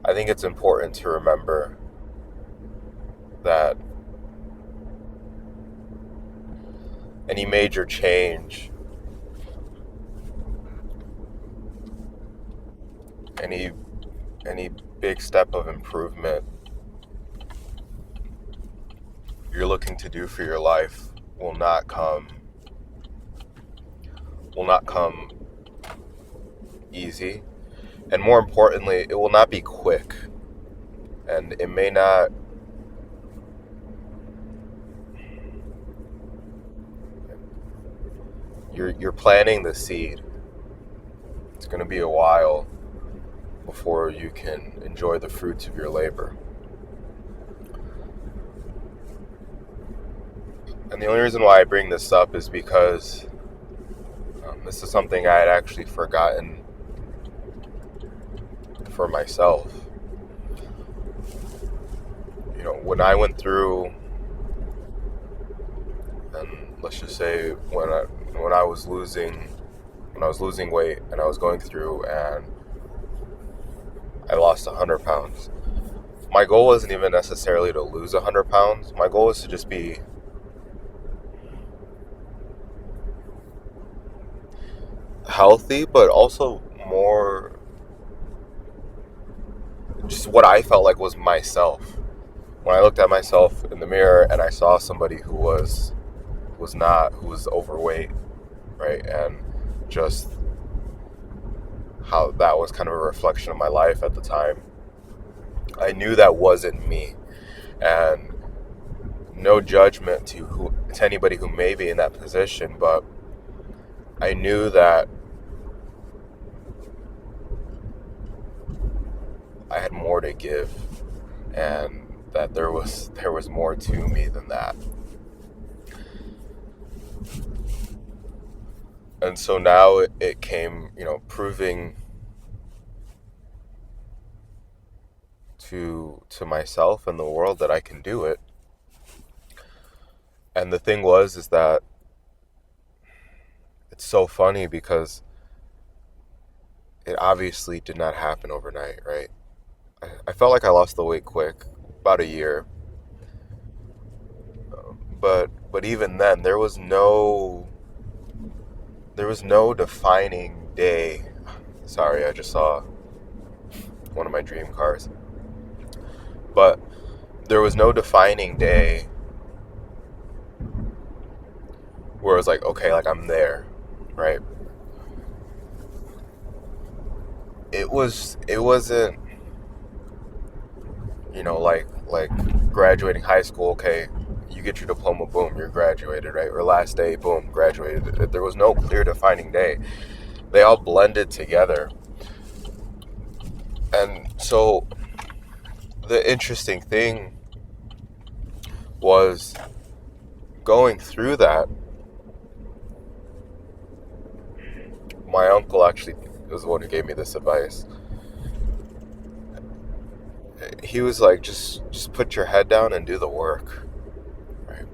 I think it's important to remember that any major change, any any big step of improvement you're looking to do for your life will not come will not come easy, and more importantly, it will not be quick, and it may not. You're planting the seed. It's going to be a while before you can enjoy the fruits of your labor. And the only reason why I bring this up is because this is something I had actually forgotten for myself. When I went through, and let's just say when I was losing weight, and I was going through, and I lost 100 pounds. My goal wasn't even necessarily to lose 100 pounds. My goal was to just be healthy, but also more just what I felt like was myself. When I looked at myself in the mirror and I saw somebody who was overweight, right? And just how that was kind of a reflection of my life at the time. I knew that wasn't me. And no judgment to anybody who may be in that position, but I knew that I had more to give, and that there was more to me than that. And so now it came, proving to myself and the world that I can do it. And the thing is that it's so funny because it obviously did not happen overnight, right? I felt like I lost the weight quick, about a year. But even then, there was no defining day. Sorry, I just saw one of my dream cars. But there was no defining day where it was like, okay, like I'm there, right? It wasn't, like graduating high school, okay, you get your diploma, boom, you're graduated, right? Or last day, boom, graduated. There was no clear defining day. They all blended together. And so the interesting thing was going through that. My uncle actually was the one who gave me this advice. He was like, just put your head down and do the work, right?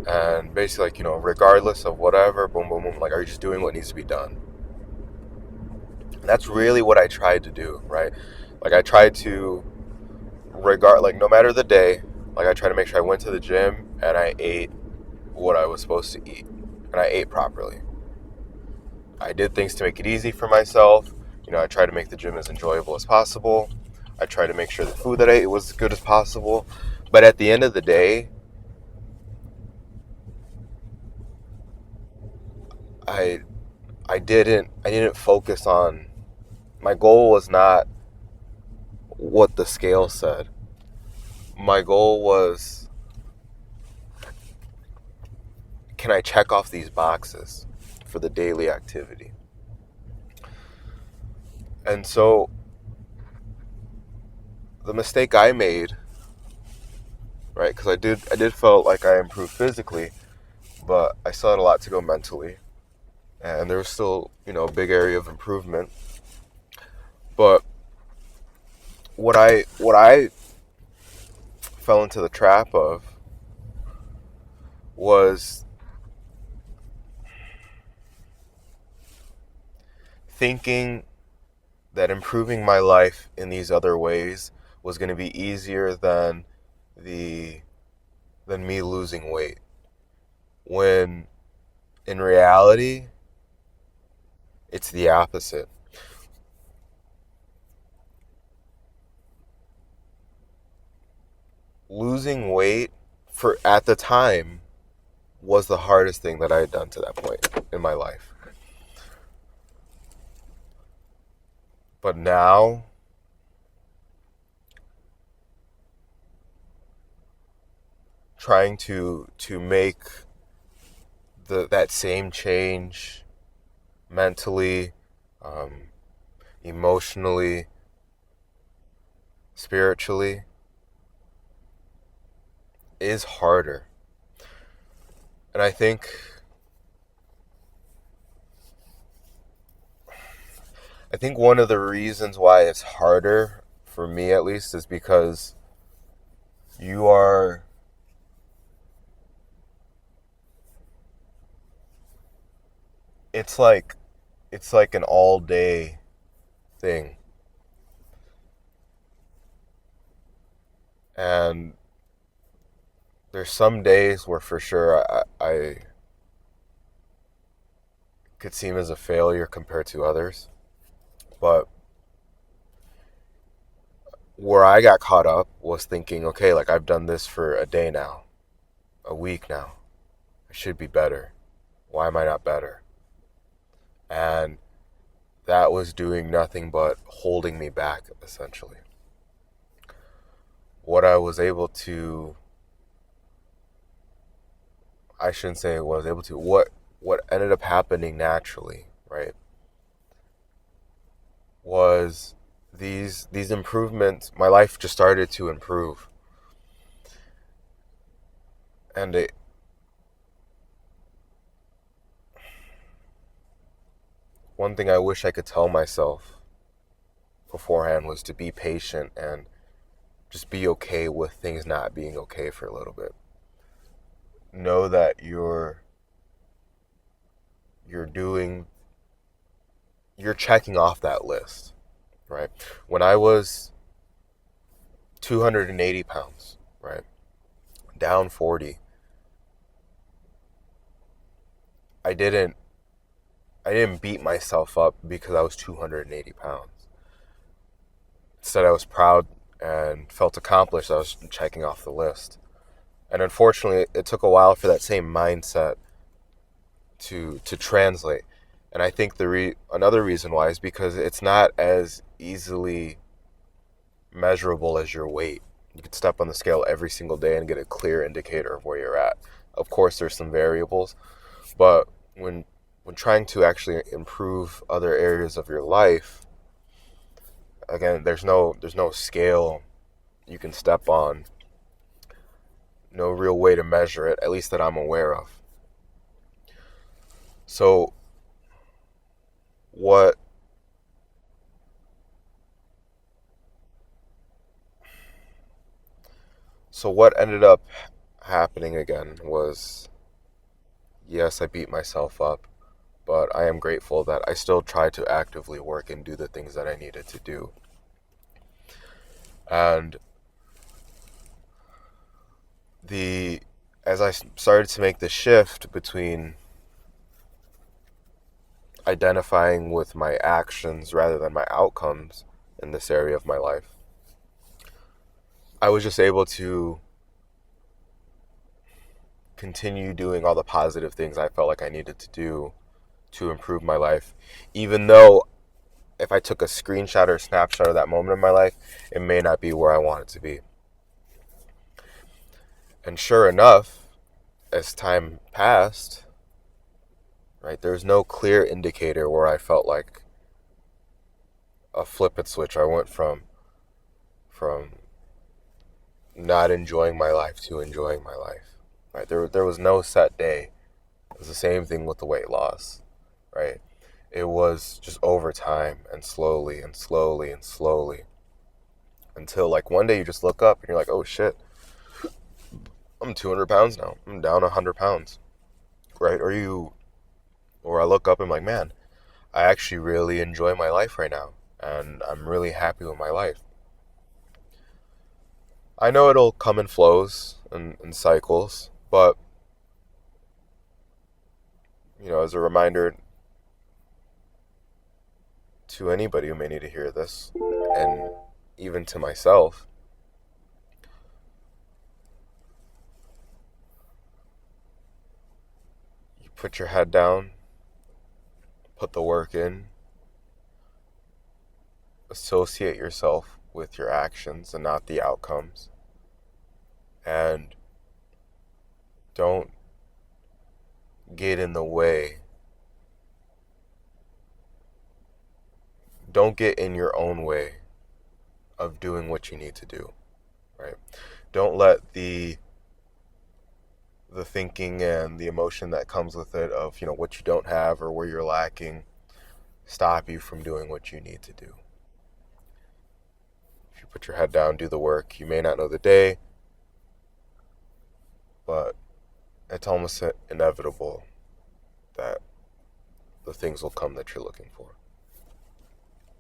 And basically, like, regardless of whatever, boom, boom, boom, like, are you just doing what needs to be done? And that's really what I tried to do, right? Like, I tried to like, no matter the day, like, I tried to make sure I went to the gym and I ate what I was supposed to eat, and I ate properly. I did things to make it easy for myself. I tried to make the gym as enjoyable as possible. I tried to make sure the food that I ate was as good as possible. But at the end of the day, I I didn't focus on, my goal was not what the scale said. My goal was, can I check off these boxes for the daily activity? And so the mistake I made, right? Because I did felt like I improved physically, but I still had a lot to go mentally, and there was still, a big area of improvement. But what I fell into the trap of was thinking that improving my life in these other ways was going to be easier the than me losing weight. When in reality, it's the opposite. Losing weight for at the time was the hardest thing that I had done to that point in my life. But now, trying to make that same change mentally, um, emotionally, spiritually is harder. And I think one of the reasons why it's harder for me at least is because you are it's like an all day thing. And there's some days where for sure I could seem as a failure compared to others. But where I got caught up was thinking, okay, like I've done this for a day now, a week now. I should be better. Why am I not better? And that was doing nothing but holding me back, essentially. What I was able to, I shouldn't say was able to, what ended up happening naturally, right, was these improvements. My life just started to improve. And one thing I wish I could tell myself beforehand was to be patient and just be okay with things not being okay for a little bit. Know that doing you're checking off that list, right? When I was 280 pounds, right, down 40, I didn't beat myself up because I was 280 pounds. Instead, I was proud and felt accomplished. I was checking off the list. And unfortunately, it took a while for that same mindset to translate. And I think another reason why is because it's not as easily measurable as your weight. You could step on the scale every single day and get a clear indicator of where you're at. Of course, there's some variables, but when trying to actually improve other areas of your life, again, there's no scale you can step on, no real way to measure it, at least that I'm aware of. So what what ended up happening again was, yes, I beat myself up, but I am grateful that I still tried to actively work and do the things that I needed to do. And as I started to make the shift between identifying with my actions rather than my outcomes in this area of my life, I was just able to continue doing all the positive things I felt like I needed to do to improve my life, even though if I took a screenshot or a snapshot of that moment in my life, it may not be where I want it to be. And sure enough, as time passed, right, there's no clear indicator where I felt like a flip and switch. I went from not enjoying my life to enjoying my life. Right? There was no set day. It was the same thing with the weight loss, right? It was just over time and slowly and slowly and slowly until like one day you just look up and you're like, oh shit, I'm 200 pounds now. I'm down 100 pounds, right? Or I look up and I'm like, man, I actually really enjoy my life right now. and I'm really happy with my life. I know it'll come in flows and cycles, but as a reminder to anybody who may need to hear this, and even to myself, you put your head down, put the work in, associate yourself with your actions and not the outcomes, and don't get in the way. Don't get in your own way of doing what you need to do, right? Don't let the thinking and the emotion that comes with it of, what you don't have or where you're lacking stop you from doing what you need to do. If you put your head down, do the work, you may not know the day, but it's almost inevitable that the things will come that you're looking for.